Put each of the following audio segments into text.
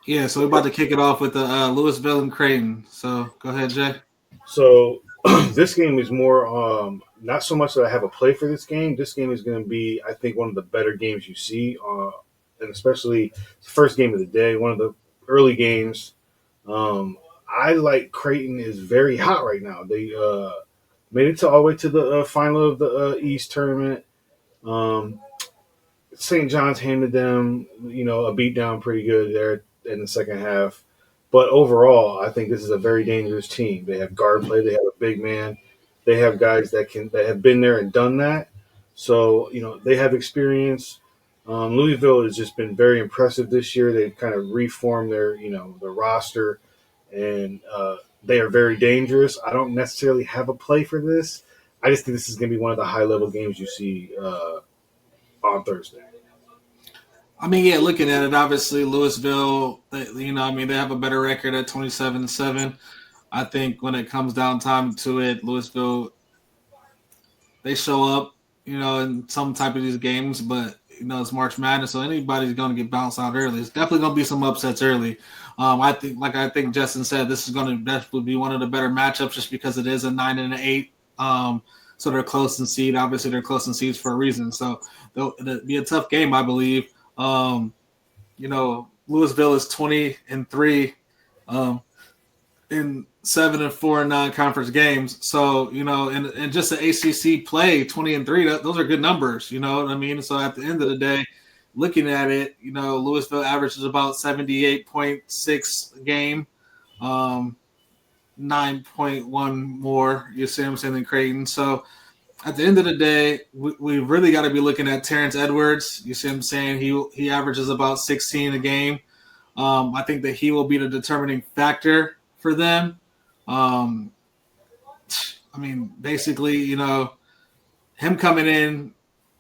Yeah, so we're about to kick it off with the Louisville and Creighton. So go ahead, Jay. So this game is more not so much that I have a play for this game. This game is going to be, I think, one of the better games you see, and especially the first game of the day, one of the early games. Um, I like Creighton is very hot right now. They made it to all the way to the final of the East tournament. Um, St. John's handed them, a beat down pretty good there in the second half. But overall, I think this is a very dangerous team. They have guard play. They have a big man. They have guys that have been there and done that. So they have experience. Louisville has just been very impressive this year. They've kind of reformed their roster, and they are very dangerous. I don't necessarily have a play for this. I just think this is going to be one of the high level games you see on Thursday. I mean, yeah, looking at it, obviously Louisville, they have a better record at 27-7. I think when it comes down time to it, Louisville they show up, in some type of these games, but it's March Madness, so anybody's going to get bounced out early. It's definitely going to be some upsets early. I think Justin said, this is going to definitely be one of the better matchups just because it is a 9 and 8. So they're close in seed. Obviously, they're close in seeds for a reason. So it'll be a tough game, I believe. Louisville is 20-3. In 7-4 in non-conference games. So and just the ACC play 20-3. Those are good numbers. You know what I mean. So at the end of the day, looking at it, Louisville averages about 78.6 a game, 9.1 more. You see what I'm saying than Creighton. So at the end of the day, we really got to be looking at Terrence Edwards. You see what I'm saying? He averages about 16 a game. I think that he will be the determining factor for them. Um, I mean, basically, him coming in,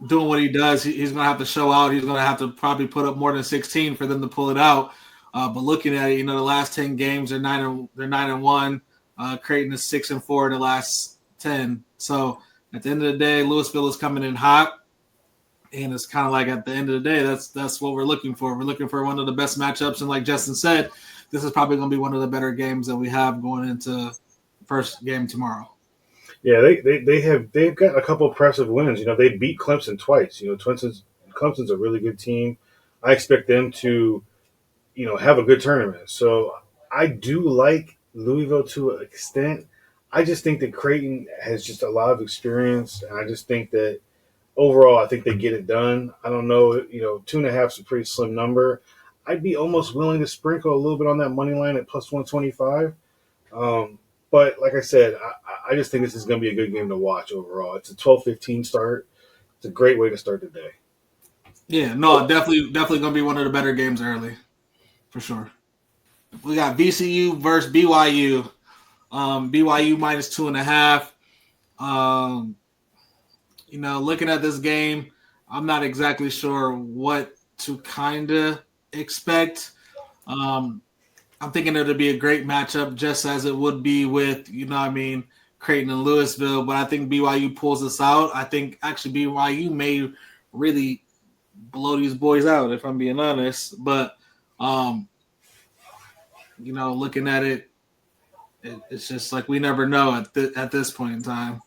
doing what he does, he's going to have to show out. He's going to have to probably put up more than 16 for them to pull it out. But looking at it, the last 10 games they're 9-1. Creighton is 6-4 in the last 10. So at the end of the day, Louisville is coming in hot. And it's kind of like at the end of the day, that's what we're looking for. We're looking for one of the best matchups, and like Justin said, this is probably going to be one of the better games that we have going into first game tomorrow. Yeah, they've got a couple impressive wins. They beat Clemson twice. Clemson's a really good team. I expect them to have a good tournament. So I do like Louisville to an extent. I just think that Creighton has just a lot of experience, and I just think that overall, I think they get it done. I don't know, 2.5 is a pretty slim number. I'd be almost willing to sprinkle a little bit on that money line at plus 125. But like I said, I just think this is going to be a good game to watch overall. It's a 12:15 start. It's a great way to start the day. Yeah, no, definitely going to be one of the better games early for sure. We got VCU versus BYU. BYU minus 2.5. Um, looking at this game, I'm not exactly sure what to kind of expect. Um, I'm thinking it'll be a great matchup, just as it would be with, Creighton and Louisville. But I think BYU pulls this out. I think actually BYU may really blow these boys out, if I'm being honest. But, um, looking at it, it's just like we never know at this point in time.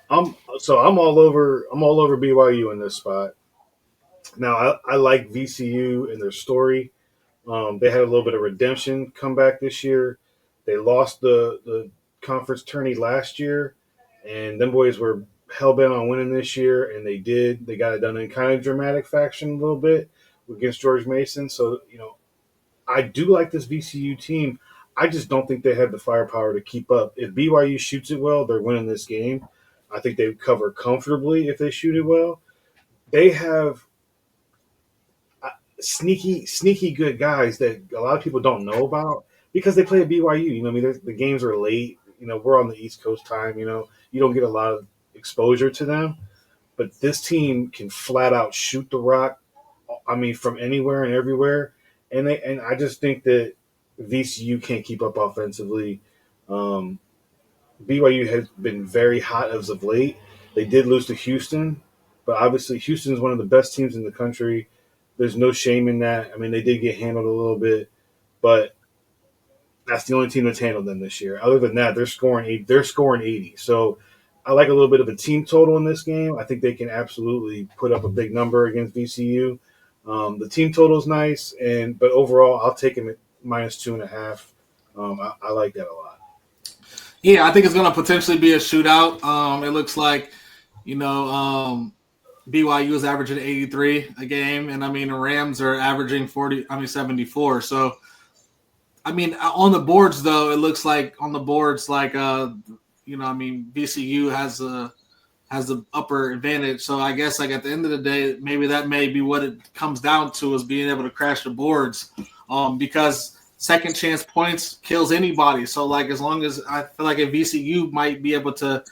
I'm all over BYU in this spot. Now I like VCU and their story. They had a little bit of redemption comeback this year. They lost the conference tourney last year, and them boys were hell bent on winning this year, and they did. They got it done in kind of dramatic fashion a little bit against George Mason. So I do like this VCU team. I just don't think they have the firepower to keep up. If BYU shoots it well, they're winning this game. I think they cover comfortably if they shoot it well. They have sneaky good guys that a lot of people don't know about because they play at BYU. I mean, the games are late. We're on the East Coast time. You don't get a lot of exposure to them, but this team can flat out shoot the rock. I mean, from anywhere and everywhere, and I just think that VCU can't keep up offensively. Um, BYU has been very hot as of late. They did lose to Houston, but obviously Houston is one of the best teams in the country. There's no shame in that. I mean, they did get handled a little bit. but that's the only team that's handled them this year. Other than that, they're scoring eight. They're scoring 80. So I like a little bit of a team total in this game. I think they can absolutely put up a big number against VCU. The team total is nice, and but overall, I'll take them at -2.5. I like that a lot. Yeah, I think it's going to potentially be a shootout. It looks like, you know, BYU is averaging 83 a game, and I mean the Rams are averaging 40. I mean 74. So I mean on the boards though, it looks like on the boards like I mean VCU has the upper advantage. So I guess like at the end of the day, maybe that may be what it comes down to is being able to crash the boards, because second chance points kills anybody. So like as long as I feel like if VCU might be able to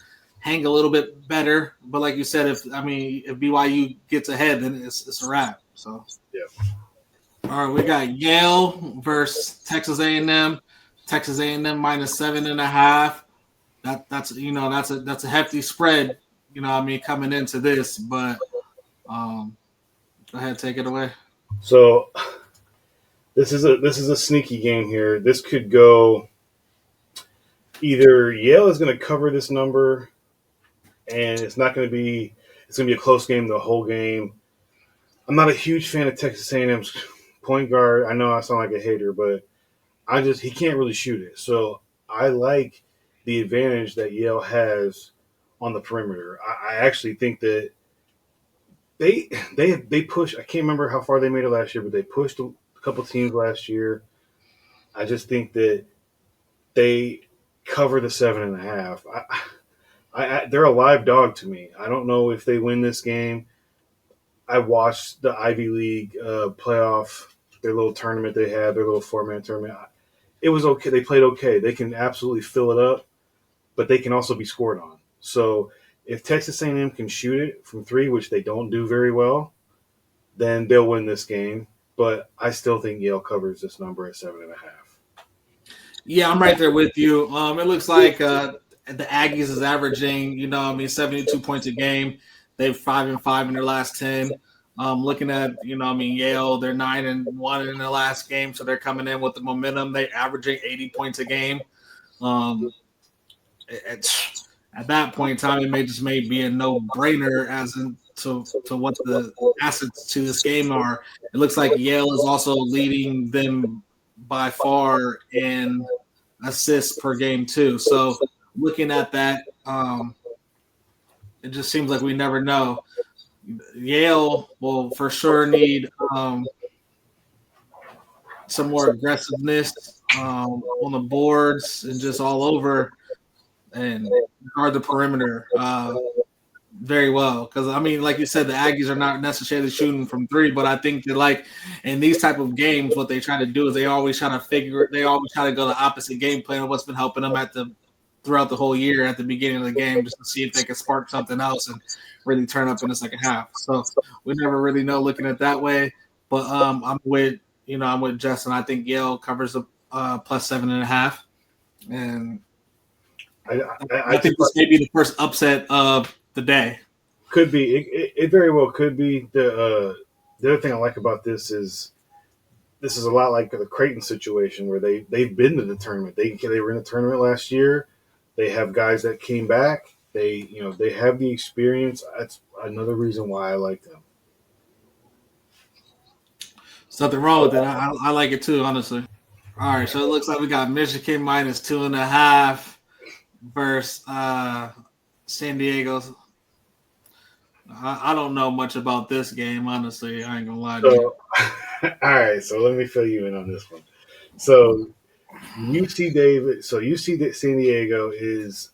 hang a little bit better, but like you said, if BYU gets ahead, then it's a wrap. So Yeah. all right, we got Yale versus Texas A&M. Texas A&M -7.5. That's a hefty spread. I mean, coming into this, but um, go ahead, take it away. So this is a sneaky game here. This could go either Yale is going to cover this number, and it's going to be a close game the whole game. I'm not a huge fan of Texas A&M's point guard. I know I sound like a hater, but he can't really shoot it. So I like the advantage that Yale has on the perimeter. I actually think that they push. I can't remember how far they made it last year, but they pushed a couple teams last year. I just think that they cover the 7.5. They're a live dog to me. I don't know if they win this game. I watched the Ivy League playoff, their little tournament they had, their little 4-man tournament. It was okay. They played okay. They can absolutely fill it up, but they can also be scored on. So if Texas A&M can shoot it from three, which they don't do very well, then they'll win this game. But I still think Yale covers this number at 7.5. Yeah, I'm right there with you. It looks like the Aggies is averaging, 72 points a game. They've 5-5 in their last 10. Looking at, Yale, they're 9-1 in their last game, so they're coming in with the momentum. They're averaging 80 points a game. Um, at that point in time, it may be a no brainer as in to what the assets to this game are. It looks like Yale is also leading them by far in assists per game too. So looking at that, it just seems like we never know. Yale will for sure need some more aggressiveness on the boards and just all over and guard the perimeter very well. Because I mean, like you said, the Aggies are not necessarily shooting from three, but I think that like in these type of games, what they try to do is they always try to go the opposite game plan of what's been helping them throughout the whole year at the beginning of the game, just to see if they can spark something else and really turn up in the second half. So we never really know looking at it that way. But I'm with Justin. I think Yale covers the +7.5, and I, I I think just this may be the first upset of the day. could be. It very well could be. The other thing I like about this is a lot like the Creighton situation where they've been to the tournament. They were in the tournament last year. They have guys that came back. They have the experience. That's another reason why I like them. There's nothing wrong with it. I like it too, honestly. All right, so it looks like we got Michigan -2.5 versus San Diego. I don't know much about this game, honestly. I ain't gonna lie to you. So, all right. So let me fill you in on this one. So UC David. So UC San Diego is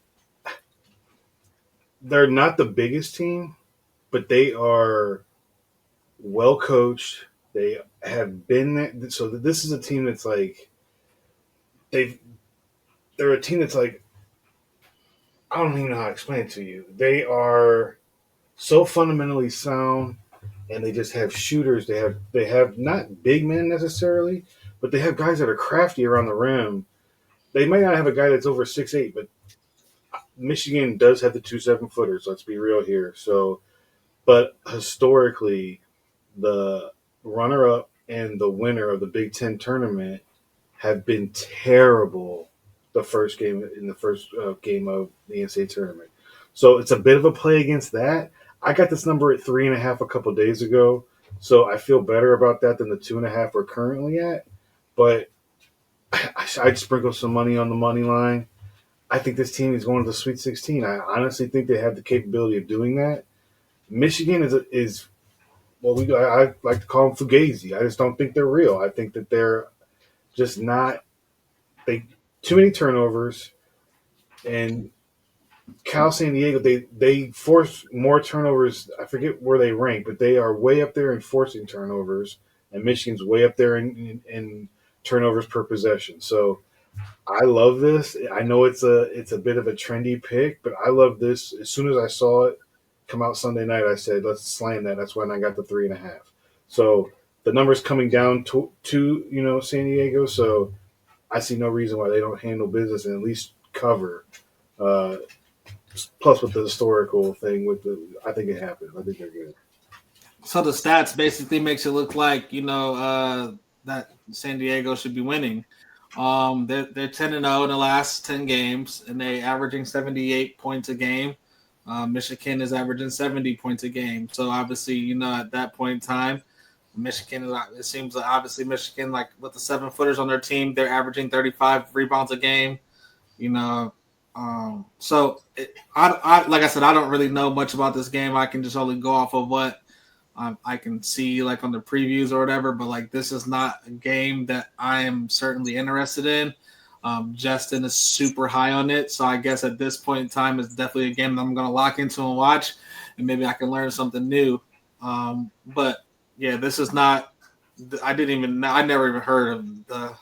they're not the biggest team, but they are well coached. They have been there. So this is a team that's like they've they're a team that's like I don't even know how to explain it to you. They are so fundamentally sound, and they just have shooters. They have not big men necessarily, but they have guys that are crafty around the rim. They might not have a guy that's over 6'8", but Michigan does have the 2 7-footers. Let's be real here. So, but historically, the runner-up and the winner of the Big Ten tournament have been terrible the first game in the first game of the NCAA tournament. So it's a bit of a play against that. I got this number at 3.5 a couple days ago, so I feel better about that than the 2.5 we're currently at. But I'd sprinkle some money on the money line. I think this team is going to the Sweet 16. I honestly think they have the capability of doing that. Michigan is well, I like to call them fugazi. I just don't think they're real. I think that they're just not they too many turnovers, and Cal San Diego they force more turnovers. I forget where they rank, but they are way up there in forcing turnovers, and Michigan's way up there in turnovers per possession. So I love this. I know it's a bit of a trendy pick, but I love this. As soon as I saw it come out Sunday night, I said, let's slam that. That's when I got the 3.5. So the number's coming down to San Diego. So I see no reason why they don't handle business and at least cover. Uh, Plus with the historical thing I think it happened. I think they're good. So the stats basically makes it look like that San Diego should be winning. They're 10-0 in the last 10 games, and they averaging 78 points a game. Michigan is averaging 70 points a game. So obviously, at that point in time, Michigan, it seems like obviously Michigan, like with the 7-footers on their team, they're averaging 35 rebounds a game. So like I said, I don't really know much about this game. I can just only go off of what I can see like on the previews or whatever. But like this is not a game that I am certainly interested in. Justin is super high on it, so I guess at this point in time, it's definitely a game that I'm going to lock into and watch, and maybe I can learn something new. But yeah, this is not. I never even heard of the.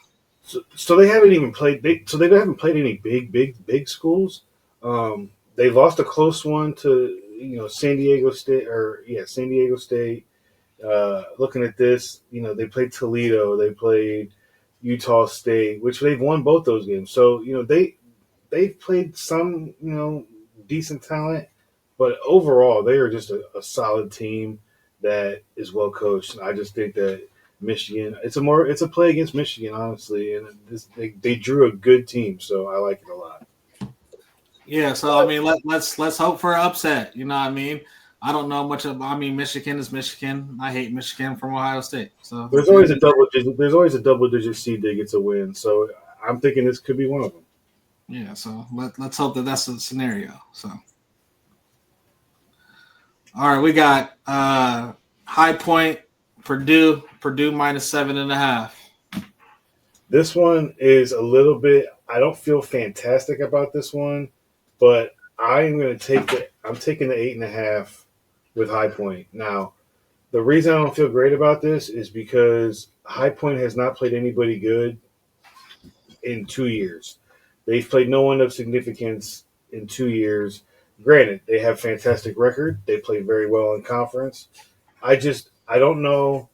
So they haven't even played. They haven't played any big schools. They lost a close one to San Diego State San Diego State. Looking at this, they played Toledo. They played Utah State, which they've won both those games. So they've played some decent talent, but overall they are just a solid team that is well coached. And I just think that Michigan, it's a play against Michigan, honestly, and they drew a good team, so I like it a lot. Yeah, so I mean, let's hope for an upset. You know what I mean? I don't know much of. I mean, Michigan is Michigan. I hate Michigan from Ohio State. So there's always a double digit. There's always a double digit seed that gets a win. So I'm thinking this could be one of them. Yeah, so let's hope that that's the scenario. So, all right, we got High Point, Purdue minus 7.5. This one is a little bit. I don't feel fantastic about this one, but I am going to take it. I'm taking the 8.5 with High Point. Now, the reason I don't feel great about this is because High Point has not played anybody good in 2 years. They've played no one of significance in 2 years. Granted, they have fantastic record. They play very well in conference. I don't know.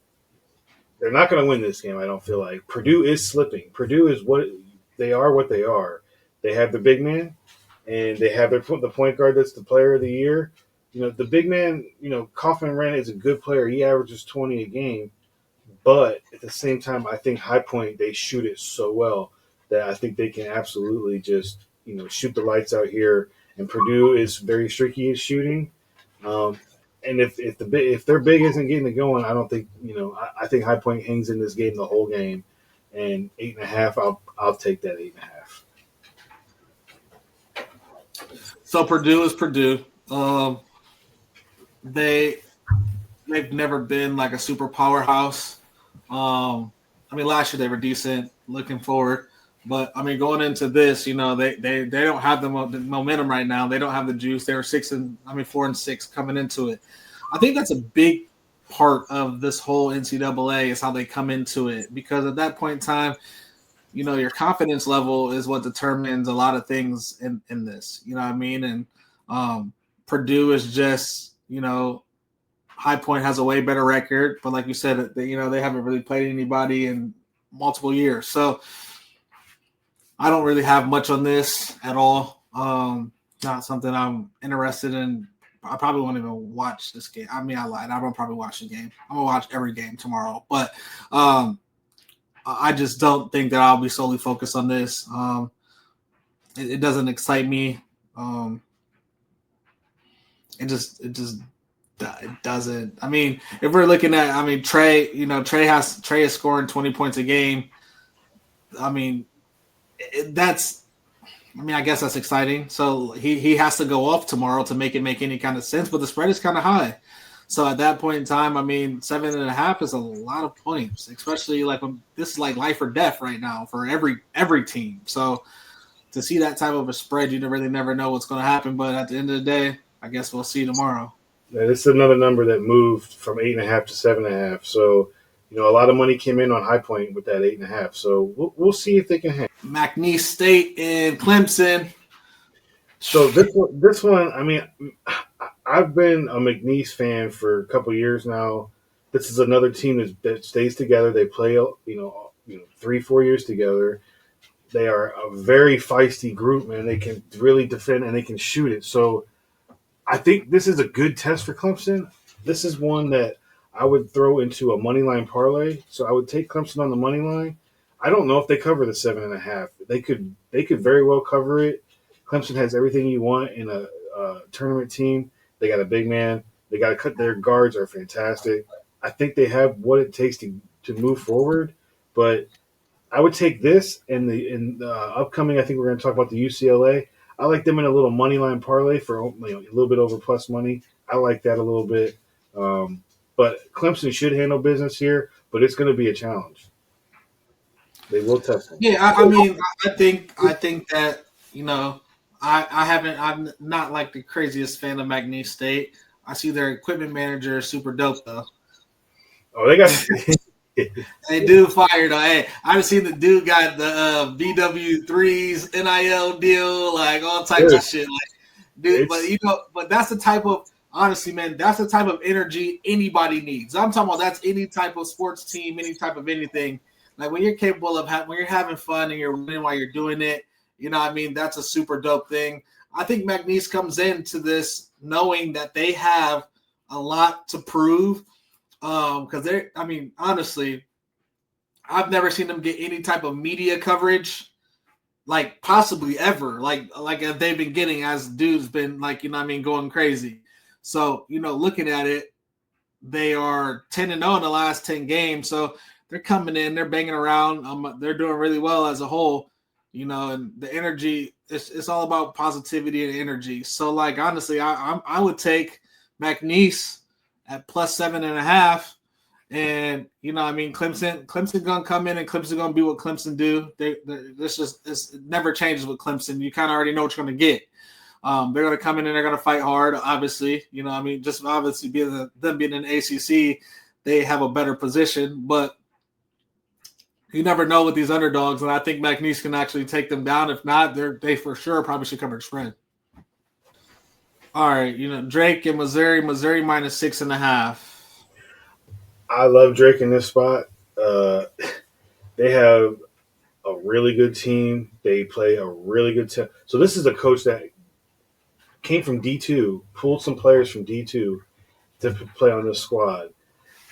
They're not going to win this game. I don't feel like Purdue is slipping. Purdue is what they are. What they are. They have the big man, and they have the point guard that's the player of the year. The big man. Kaufman Ren is a good player. He averages 20 a game, but at the same time, I think High Point they shoot it so well that I think they can absolutely just shoot the lights out here. And Purdue is very streaky in shooting. Um, and if their big isn't getting it going, I don't think I think High Point hangs in this game the whole game, and 8.5. I'll take that 8.5. So Purdue is Purdue. They've never been like a super powerhouse. I mean, last year they were decent. Looking forward, but I mean, going into this, they don't have the momentum right now. They don't have the juice. They were 4-6 coming into it. I think that's a big part of this whole NCAA is how they come into it, because at that point in time, your confidence level is what determines a lot of things in this. You know what I mean? And Purdue is just High Point has a way better record, but like you said, they haven't really played anybody in multiple years. So I don't really have much on this at all. Not something I'm interested in. I probably won't even watch this game. I mean, I lied. I won't probably watch the game. I'm gonna watch every game tomorrow. But I just don't think that I'll be solely focused on this. It doesn't excite me. Um, it just it doesn't. I mean, if we're looking at, I mean, Trey, Trey is scoring 20 points a game. I mean, that's. I mean, I guess that's exciting. So he has to go off tomorrow to make it make any kind of sense. But the spread is kind of high. So at that point in time, I mean, 7.5 is a lot of points, especially like when this is like life or death right now for every team. So to see that type of a spread, you really never know what's going to happen. But at the end of the day, I guess we'll see tomorrow. Yeah, this is another number that moved from 8.5 to 7.5. So, a lot of money came in on High Point with that 8.5. So we'll see if they can hang. McNeese State and Clemson. So this one, I mean, I've been a McNeese fan for a couple years now. This is another team that stays together. They play, 3-4 years together. They are a very feisty group, man. They can really defend and they can shoot it. So I think this is a good test for Clemson. This is one that I would throw into a money line parlay. So I would take Clemson on the money line. I don't know if they cover the 7.5. They could very well cover it. Clemson has everything you want in a tournament team. They got a big man. They got to cut their guards are fantastic. I think they have what it takes to move forward. But I would take this in the upcoming. I think we're going to talk about the UCLA. I like them in a little money line parlay for a little bit over plus money. I like that a little bit. But Clemson should handle business here, but it's going to be a challenge. They will test them. Yeah, I mean, I think that I'm not like the craziest fan of McNeese State. I see their equipment manager is super dope though. Oh, they got. Hey, dude fired. Hey, I've seen the dude got the BW3s NIL deal, like all types of shit. Like, dude, but that's the type of honestly, man, that's the type of energy anybody needs. I'm talking about that's any type of sports team, any type of anything. Like when you're capable of when you're having fun and you're winning while you're doing it, what I mean, that's a super dope thing. I think McNeese comes into this knowing that they have a lot to prove. Because honestly, I've never seen them get any type of media coverage, like possibly ever, like they've been getting as dude's been like, going crazy. So, looking at it, they are 10-0 in the last 10 games. So they're coming in, they're banging around. They're doing really well as a whole, and the energy, it's all about positivity and energy. So like, honestly, I would take McNeese at plus 7.5. And Clemson gonna come in and Clemson gonna be what Clemson do. It never changes with Clemson. You kind of already know what you're gonna get. They're gonna come in and they're gonna fight hard. Obviously, just obviously them being in ACC, they have a better position. But you never know with these underdogs, and I think McNeese can actually take them down. If not, they for sure probably should cover the spread. All right, Drake and Missouri minus 6.5. I love Drake in this spot. They have a really good team. They play a really good team. So this is a coach that came from D2, pulled some players from D2 to play on this squad.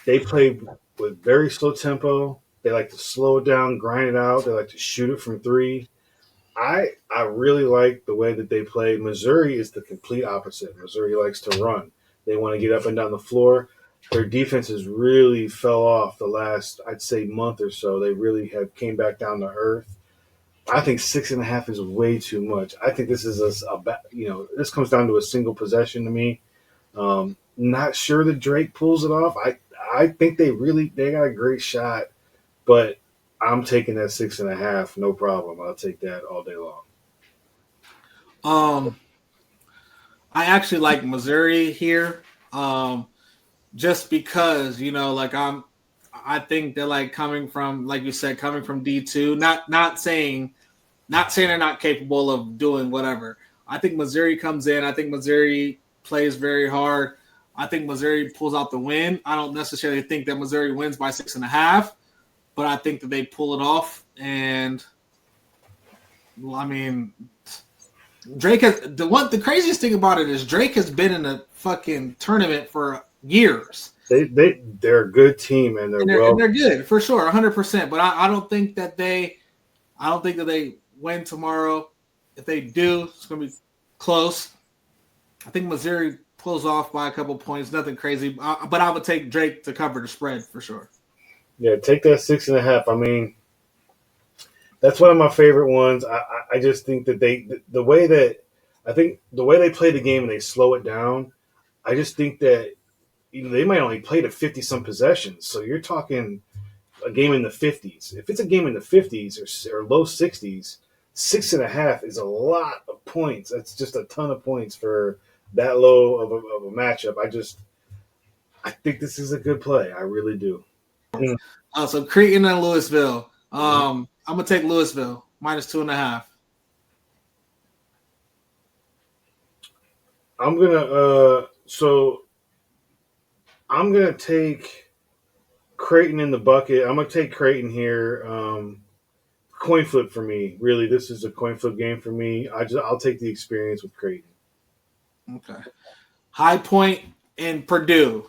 They play with very slow tempo. They like to slow it down, grind it out. They like to shoot it from three. I really like the way that they play. Missouri is the complete opposite. Missouri likes to run. They want to get up and down the floor. Their defense has really fell off the last, I'd say, month or so. They really have came back down to earth. I think 6.5 is way too much. I think this is this comes down to a single possession to me. Not sure that Drake pulls it off. I think they got a great shot, but I'm taking that 6.5, no problem. I'll take that all day long. I actually like Missouri here. Just because, I think they're like coming from, like you said, coming from D2, not saying they're not capable of doing whatever. I think Missouri comes in. I think Missouri plays very hard. I think Missouri pulls out the win. I don't necessarily think that Missouri wins by 6.5, but I think that they pull it off. And Drake has the craziest thing about it is Drake has been in a fucking tournament for years. They're a good team and they're And well. they're good for sure, 100%. But I don't think that they win tomorrow. If they do, it's going to be close. I think Missouri pulls off by a couple points, nothing crazy. But I would take Drake to cover the spread for sure. Yeah, take that 6.5. I mean, that's one of my favorite ones. I just think that the way that I think the way they play the game and they slow it down. I just think that they might only play to 50 some possessions. So you're talking a game in the 50s. If it's a game in the 50s or low 60s, 6.5 is a lot of points. That's just a ton of points for that low of a matchup. I think this is a good play. I really do. Mm. So Creighton and Louisville. Mhm. I'm gonna take Louisville -2.5. I'm gonna I'm gonna take Creighton in the bucket. I'm gonna take Creighton here. Coin flip for me. Really, this is a coin flip game for me. I'll take the experience with Creighton. Okay. High Point and Purdue.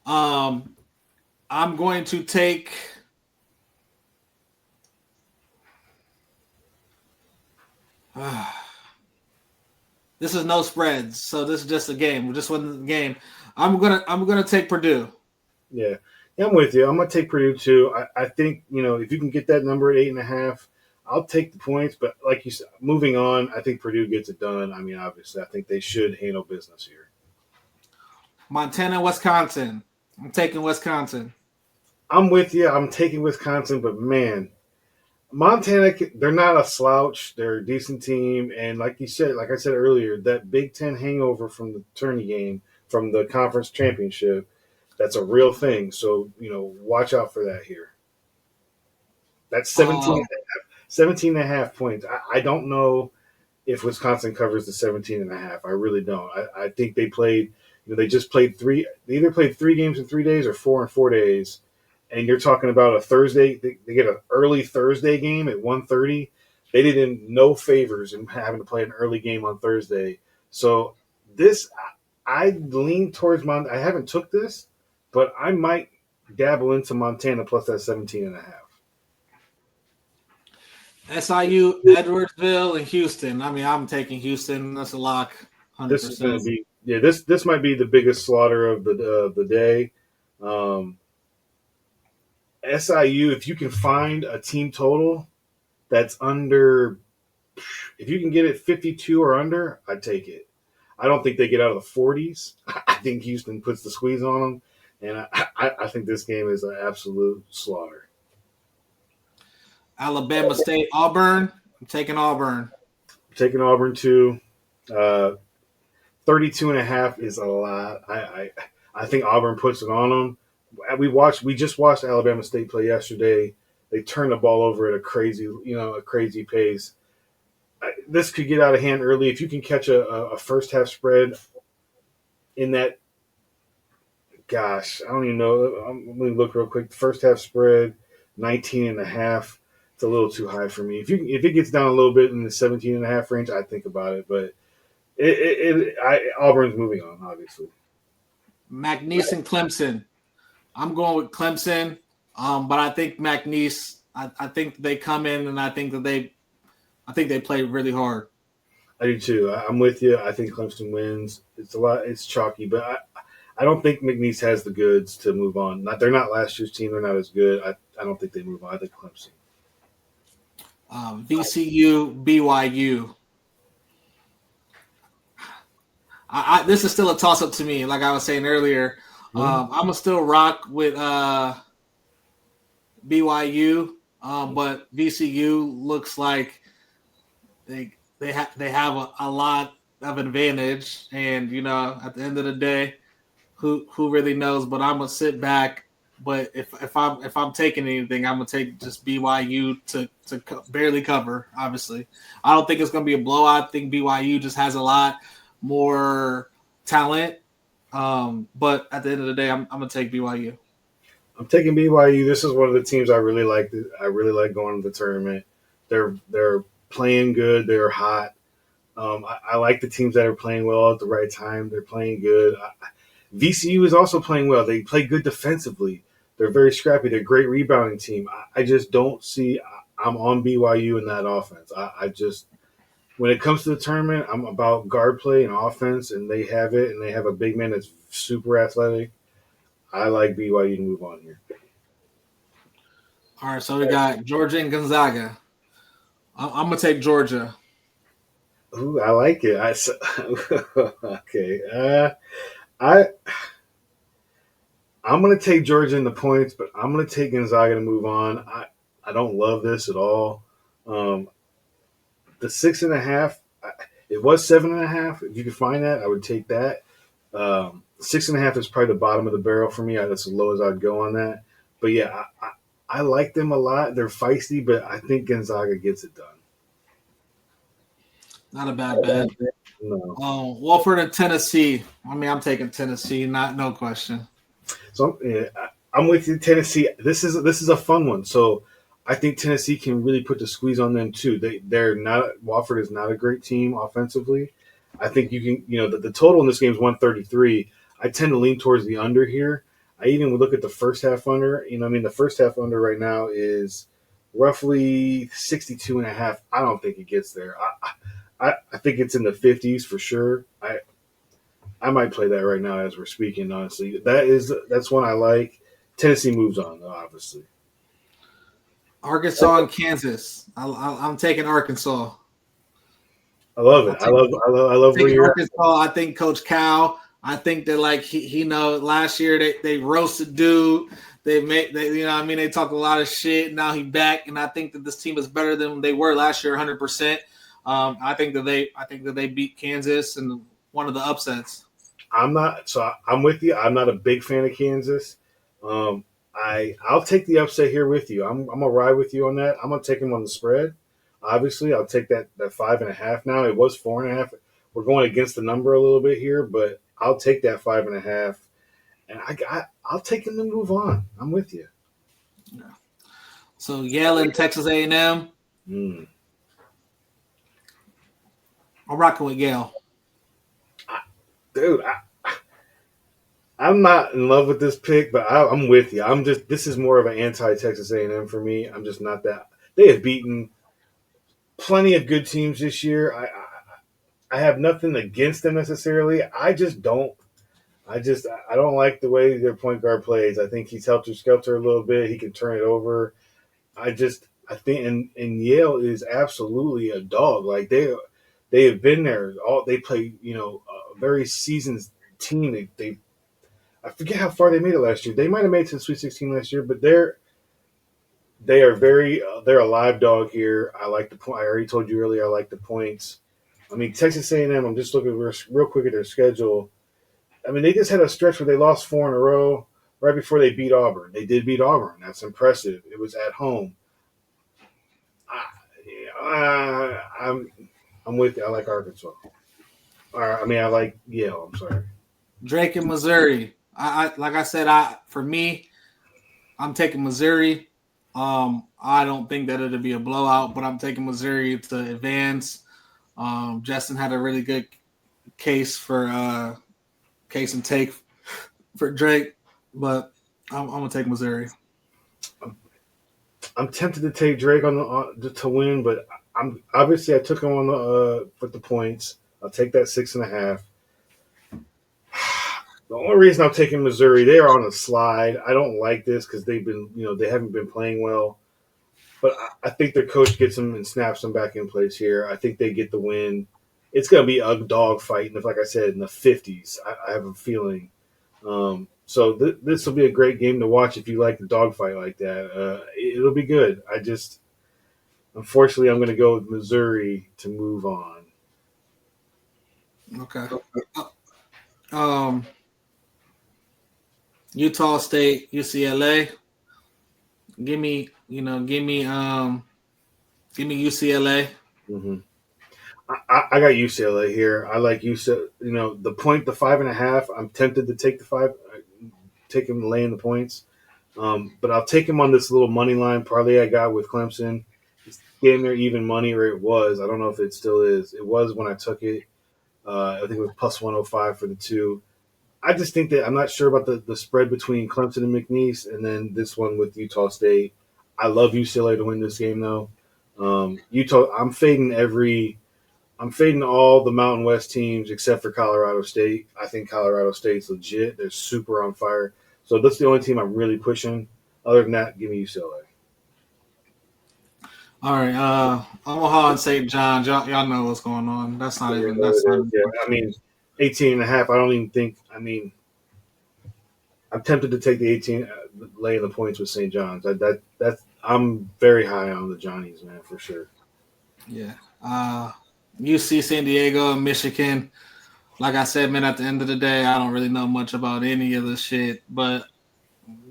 Um, I'm going to take. This is no spreads, so this is just a game. We're just winning the game. I'm gonna take Purdue. Yeah. Yeah, I'm with you. I'm gonna take Purdue too. I think, if you can get that number at 8.5, I'll take the points. But like you said, moving on, I think Purdue gets it done. I mean, obviously, I think they should handle business here. Montana, Wisconsin. I'm taking Wisconsin. I'm with you. I'm taking Wisconsin, but man, Montana, they're not a slouch. They're a decent team, and like you said, like I said earlier, that Big Ten hangover from the tourney game, from the conference championship, that's a real thing. So watch out for that here. That's Uh, 17 and a half points. I don't know if Wisconsin covers the 17 and a half. I really don't. I think they played, they just played they either played 3 games in 3 days or 4 in 4 days. And you're talking about a Thursday, they get an early Thursday game at 1:30. They did in no favors in having to play an early game on Thursday. So this, I lean towards I haven't took this, but I might dabble into Montana plus that 17 and a half. SIU, Edwardsville, and Houston. I mean, I'm taking Houston. That's a lock, hundred This is going percent. to be this might be the biggest slaughter of the day. Um, SIU, if you can find a team total that's under, if you can get it 52 or under, I'd take it. I don't think they get out of the 40s. I think Houston puts the squeeze on them, and I think this game is an absolute slaughter. Alabama State, Auburn. I'm taking Auburn. Taking Auburn too. 32 and a half is a lot. I think Auburn puts it on them. We just watched Alabama State play yesterday. They turned the ball over at a crazy pace. This could get out of hand early if you can catch a first half spread in that. Gosh, I don't even know. Let me look real quick. First half spread 19 and a half. It's a little too high for me. If it gets down a little bit in the 17 and a half range, I'd think about it. But Auburn's moving on, obviously. McNeese and Clemson. I'm going with Clemson, but I think McNeese. I think they come in, and I think they play really hard. I do too. I'm with you. I think Clemson wins. It's a lot. It's chalky, but I don't think McNeese has the goods to move on. They're not last year's team. They're not as good. I don't think they move on. I think Clemson. VCU, BYU. This is still a toss up to me. Like I was saying earlier, Mm-hmm. I'm gonna still rock with BYU, but VCU looks like they have a lot of advantage, and at the end of the day, who really knows? But I'm gonna sit back. But if I'm taking anything, I'm gonna take just BYU to barely cover. Obviously, I don't think it's gonna be a blowout. I think BYU just has a lot more talent. But at the end of the day, I'm gonna take BYU. I'm taking BYU. This is one of the teams I really like. I really like going to the tournament. They're playing good. They're hot. I like the teams that are playing well at the right time. They're playing good. VCU is also playing well. They play good defensively. They're very scrappy. They're a great rebounding team. I just don't see. I'm on BYU in that offense. I just when it comes to the tournament, I'm about guard play and offense, and they have it, and they have a big man that's super athletic. I like BYU to move on here. All right, so we got Georgia and Gonzaga. I'm gonna take Georgia. Ooh, I like it. Okay. I I'm gonna take Georgia in the points, but I'm gonna take Gonzaga to move on. I don't love this at all. Um, the 6.5. It was 7.5. If you could find that, I would take that. 6.5 is probably the bottom of the barrel for me. That's as low as I'd go on that. But yeah, I like them a lot. They're feisty, but I think Gonzaga gets it done. Not a bad bet. No. Wofford and Tennessee. I mean, I'm taking Tennessee, not no question. So yeah, I'm with you, Tennessee. This is a fun one. So I think Tennessee can really put the squeeze on them too. They're not Wofford is not a great team offensively. I think you can the total in this game is 133. I tend to lean towards the under here. I even would look at the first half under. I mean the first half under right now is roughly 62 and a half. I don't think it gets there. I think it's in the 50s for sure. I might play that right now as we're speaking. Honestly, that's one I like. Tennessee moves on, obviously. Arkansas and Kansas. I'm taking Arkansas. I love it. I'll take, I I'm love where taking you're at. Arkansas. I think Coach Cal. I think that like he last year they roasted dude. I mean they talked a lot of shit. Now he back, and I think that this team is better than they were last year, 100%. I think that they beat Kansas and one of the upsets. I'm with you. I'm not a big fan of Kansas. I'll take the upset here with you. I'm gonna ride with you on that. I'm gonna take him on the spread. Obviously, I'll take that 5.5 now. It was 4.5. We're going against the number a little bit here, but I'll take that 5.5, and I'll take him to move on. I'm with you. Yeah. So Yale and Texas A&M. Mm. I'm rocking with Yale. Dude, I'm not in love with this pick, but I'm with you. This is more of an anti Texas A&M for me. I'm just not that. They have beaten plenty of good teams this year. I have nothing against them necessarily. I don't like the way their point guard plays. I think he's helter skelter a little bit. He can turn it over. I think and Yale is absolutely a dog. Like they have been there. All they play, a very seasoned team. They I forget how far they made it last year. They might have made it to the Sweet 16 last year, but they are very they're a live dog here. I like the point. I already told you earlier. I like the points. I mean Texas A&M. I'm just looking real quick at their schedule. I mean they just had a stretch where they lost 4 in a row right before they beat Auburn. They did beat Auburn. That's impressive. It was at home. I'm with you. I like Arkansas. I like Yale. I'm sorry. Drake and Missouri. I like I said, for me, I'm taking Missouri. I don't think that it'll be a blowout, but I'm taking Missouri to advance. Justin had a really good case and take for Drake, but I'm gonna take Missouri. I'm tempted to take Drake to win, but I took him on with the points. I'll take that 6.5. The only reason I'm taking Missouri, they are on a slide. I don't like this because they haven't been playing well. But I think their coach gets them and snaps them back in place here. I think they get the win. It's going to be a dog fight, and like I said, in the 50s. I have a feeling. So this will be a great game to watch if you like the dog fight like that. It'll be good. Unfortunately, I'm going to go with Missouri to move on. Okay. Um, Utah State, UCLA. Give me, give me UCLA. Mm-hmm. I got UCLA here. I like UCLA. The point, the 5.5. I'm tempted to take the five, take him laying the points. But I'll take him on this little money line parlay I got with Clemson. It's getting there even money, or it was. I don't know if it still is. It was when I took it. I think it was plus 105 for the two. I just think that I'm not sure about the spread between Clemson and McNeese, and then this one with Utah State. I love UCLA to win this game though. Utah, I'm fading all the Mountain West teams except for Colorado State. I think Colorado State's legit. They're super on fire. So that's the only team I'm really pushing. Other than that, give me UCLA. All right, Omaha and St. John's. Y'all know what's going on. That's not Yeah, even. what That's it not is. even. Yeah, I mean, 18 and a half. I don't even think. I mean, I'm tempted to take the 18, lay in the points with St. John's. That's I'm very high on the Johnnies, man, for sure. Yeah. UC San Diego and Michigan. Like I said, man, at the end of the day, I don't really know much about any of this shit. But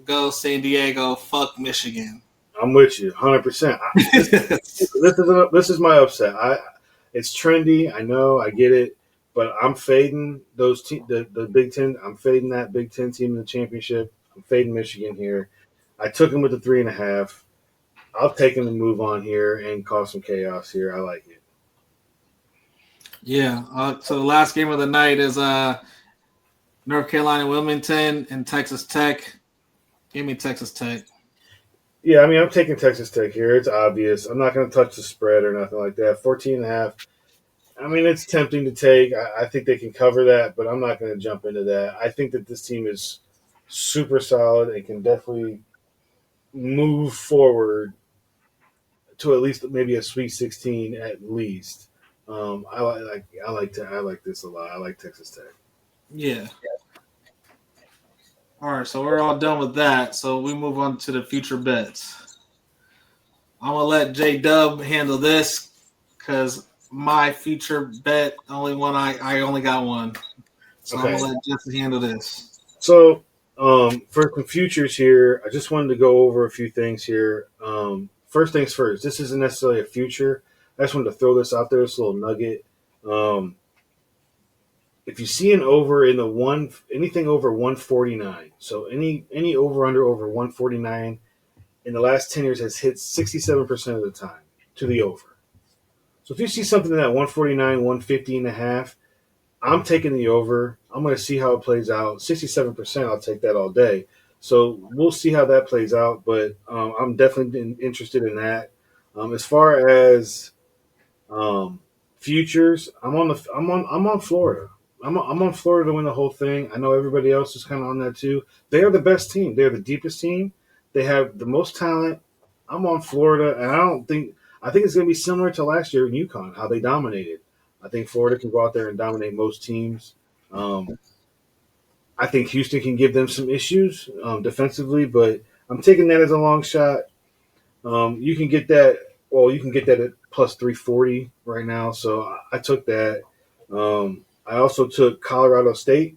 go San Diego. Fuck Michigan. I'm with you, 100%. This is my upset. It's trendy. I know. I get it. But I'm fading the Big Ten. I'm fading that Big Ten team in the championship. I'm fading Michigan here. I took them with the 3.5. I'll take them and move on here and cause some chaos here. I like it. Yeah. So the last game of the night is North Carolina Wilmington and Texas Tech. Give me Texas Tech. Yeah, I mean, I'm taking Texas Tech here. It's obvious. I'm not going to touch the spread or nothing like that. 14 and a half. I mean, it's tempting to take. I think they can cover that, but I'm not going to jump into that. I think that this team is super solid and can definitely move forward to at least maybe a Sweet 16 at least. I like this a lot. I like Texas Tech. Yeah. All right. So we're all done with that. So we move on to the future bets. I'm gonna let J Dub handle this because my future bet only one. I only got one. So I'm Okay, gonna let Jesse handle this. so for some futures here, I just wanted to go over a few things here. First things first, this isn't necessarily a future. I just wanted to throw this out there, this little nugget. Um, if you see an over in the one anything over 149, so any over under over 149 in the last 10 years has hit 67% of the time to the over. So if you see something in that 149, 150 and a half, I'm taking the over. I'm going to see how it plays out. 67%, I'll take that all day. So we'll see how that plays out, but I'm definitely interested in that. As far as um, futures, I'm on Florida. I'm on Florida to win the whole thing. I know everybody else is kind of on that too. They are the best team. They're the deepest team. They have the most talent. I'm on Florida, and I think it's going to be similar to last year in UConn, how they dominated. I think Florida can go out there and dominate most teams. Um, I think Houston can give them some issues defensively, but I'm taking that as a long shot. You can get that. Well, you can get that at plus 340 right now. So I took that. I also took Colorado State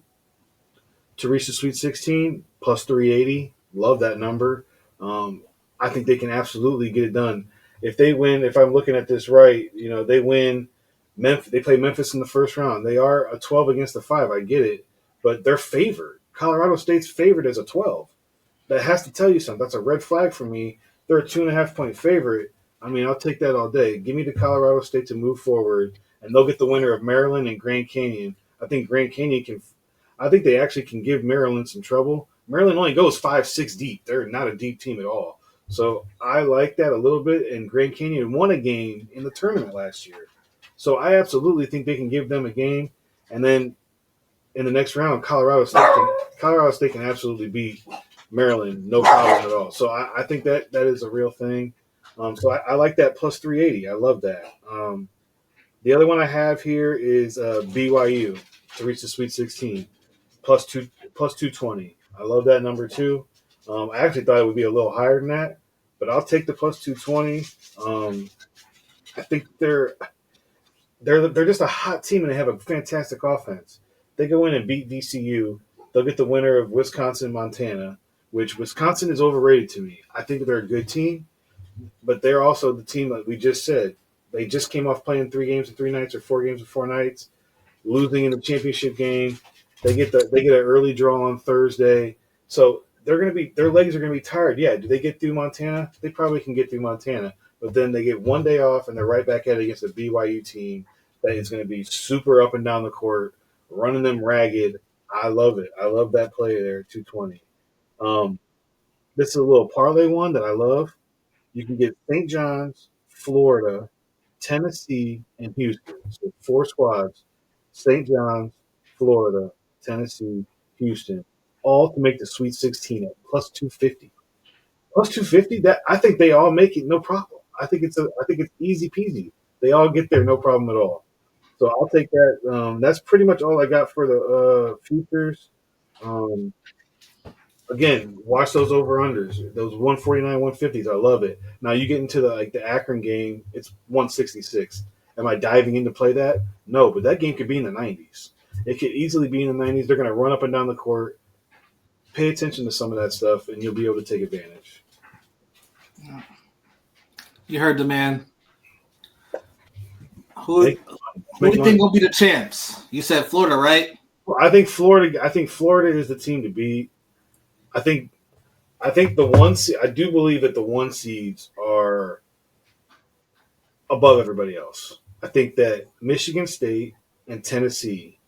to reach the Sweet 16 plus 380. Love that number. Um, I think they can absolutely get it done. If they win, if I'm looking at this right, they win. Memphis, they play Memphis in the first round. They are a 12 against a 5. I get it, but they're favored. Colorado State's favored as a 12. That has to tell you something. That's a red flag for me. They're a 2.5 point favorite. I mean, I'll take that all day. Give me the Colorado State to move forward, and they'll get the winner of Maryland and Grand Canyon. I think Grand Canyon can. I think they actually can give Maryland some trouble. Maryland only goes 5, 6 deep. They're not a deep team at all. So I like that a little bit. And Grand Canyon won a game in the tournament last year. So I absolutely think they can give them a game. And then in the next round, Colorado State can absolutely beat Maryland, no problem at all. So I think that is a real thing. So I like that plus 380. I love that. The other one I have here is BYU to reach the Sweet 16 plus 220. I love that number too. I actually thought it would be a little higher than that, but I'll take the plus 220. I think they're just a hot team and they have a fantastic offense. They go in and beat VCU. They'll get the winner of Wisconsin, Montana, which Wisconsin is overrated to me. I think they're a good team, but they're also the team that we just said. They just came off playing 3 games in 3 nights or 4 games in 4 nights, losing in the championship game. They get an early draw on Thursday, so their legs are gonna be tired. Yeah, do they get through Montana? They probably can get through Montana, but then they get one day off and they're right back at it against a BYU team that is going to be super up and down the court, running them ragged. I love it. I love that play there, 220. Um, this is a little parlay one that I love. You can get St. John's, Florida, Tennessee, and Houston. So four squads: St. John's, Florida, Tennessee, Houston, all to make the Sweet 16 at plus 250. Plus 250. That I think they all make it no problem. I think it's easy peasy. They all get there no problem at all. So I'll take that. That's pretty much all I got for the futures. Um, Again, watch those over unders. Those 149, 150s. I love it. Now you get into the Akron game, it's 166. Am I diving in to play that? No, but that game could be in the 90s. It could easily be in the 90s. They're going to run up and down the court. Pay attention to some of that stuff, and you'll be able to take advantage. You heard the man. Who Make, who make do you money. think will be the champs? You said Florida, right? Well, I think Florida. I think Florida is the team to beat. I think. I think the one. I do believe that the one seeds are above everybody else. I think that Michigan State and Tennessee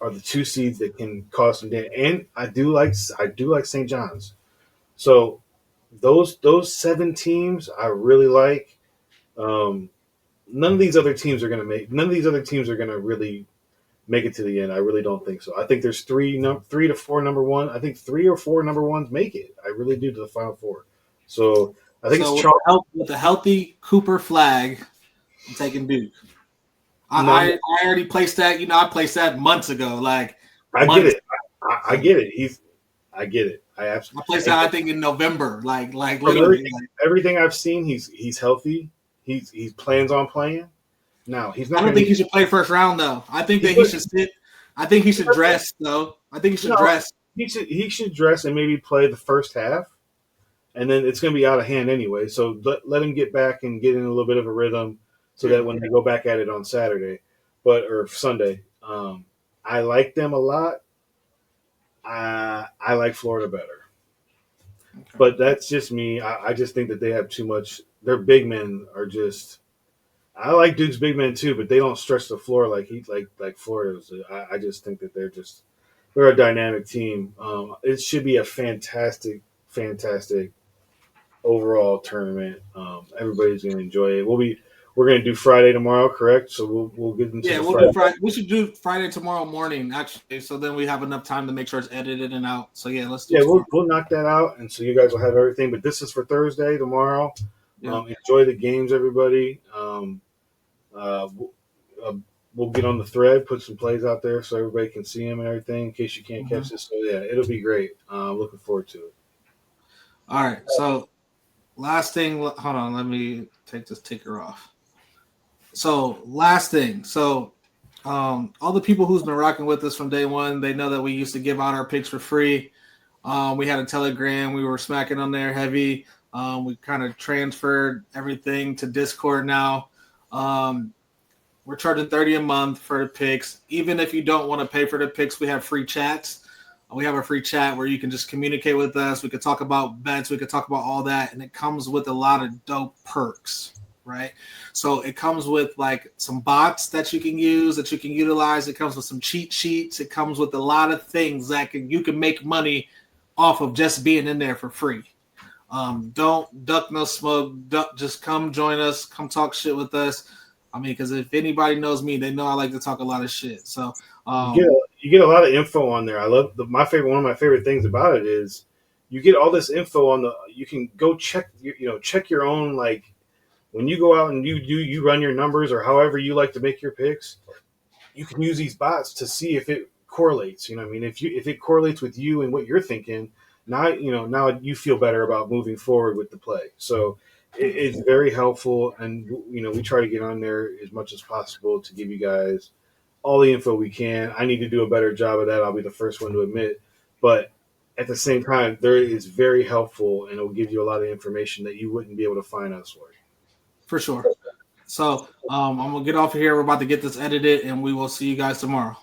are the two seeds that can cause some damage. And I do like St. John's. So those seven teams I really like. Um, none of these other teams are going to make. None of these other teams are going to really make it to the end. I really don't think so. I think there's three to four number one. I think three or four number ones make it. I really do to the final four. So I think it's So Charles. with the healthy Cooper Flag, I'm taking Duke. No, I already placed that. You know, I placed that months ago, like I get months. it. I get it. I get it. I I absolutely. placed that I think in November, like From literally. Like, everything I've seen, he's healthy. He plans on playing. Now he's I not don't going to think he be. should play first round though. I think He that he should, should sit. I think he should dress though. I think he should no, dress. he should dress and maybe play the first half, and then it's going to be out of hand anyway. So let him get back and get in a little bit of a rhythm, so Yeah. that when they go back at it on Saturday, or Sunday, I like them a lot. I like Florida better. Okay. But that's just me. I just think that they have too much. Their big men are just. I like Duke's big men too, but they don't stretch the floor like Florida's. I just think that they're a dynamic team. It should be a fantastic overall tournament. Everybody's going to enjoy it. We're going to do Friday tomorrow, correct? So we'll get into Yeah, the we'll do Friday. Friday. We should do Friday tomorrow morning, actually. So then we have enough time to make sure it's edited and out. So yeah, let's do Yeah, tomorrow. we'll knock that out, and so you guys will have everything. But this is for Thursday tomorrow. Yeah. Enjoy the games, everybody. Uh, we'll, uh, we'll get on the thread, put some plays out there so everybody can see them and everything in case you can't Mhm. catch this. So yeah, it'll be great. Looking forward to it. All right. So last thing. Hold on. Let me take this ticker off. So last thing. So all the people who's been rocking with us from day one, they know that we used to give out our picks for free. We had a Telegram. We were smacking on there heavy. We kind of transferred everything to Discord now. Um, we're charging 30 a month for the picks. Even if you don't want to pay for the picks, we have free chats. We have a free chat where you can just communicate with us. We could talk about bets. We could talk about all that. And it comes with a lot of dope perks, right? So it comes with like some bots that you can use, that you can utilize. It comes with some cheat sheets. It comes with a lot of things that you can make money off of just being in there for free. Don't duck no smoke. Just come join us. Come talk shit with us. I mean, because if anybody knows me, they know I like to talk a lot of shit. So, You get a lot of info on there. I love my favorite. One of my favorite things about it is you get all this info on the. You can go check. Check your own like when you go out and you run your numbers or however you like to make your picks. You can use these bots to see if it correlates. You know, what I mean, if it correlates with you and what you're thinking, now you feel better about moving forward with the play. So it's very helpful, and we try to get on there as much as possible to give you guys all the info we can. I need to do a better job of that. I'll be the first one to admit, but at the same time, there is very helpful, and it will give you a lot of information that you wouldn't be able to find elsewhere. for sure. So I'm gonna get off of here. We're about to get this edited, and we will see you guys tomorrow.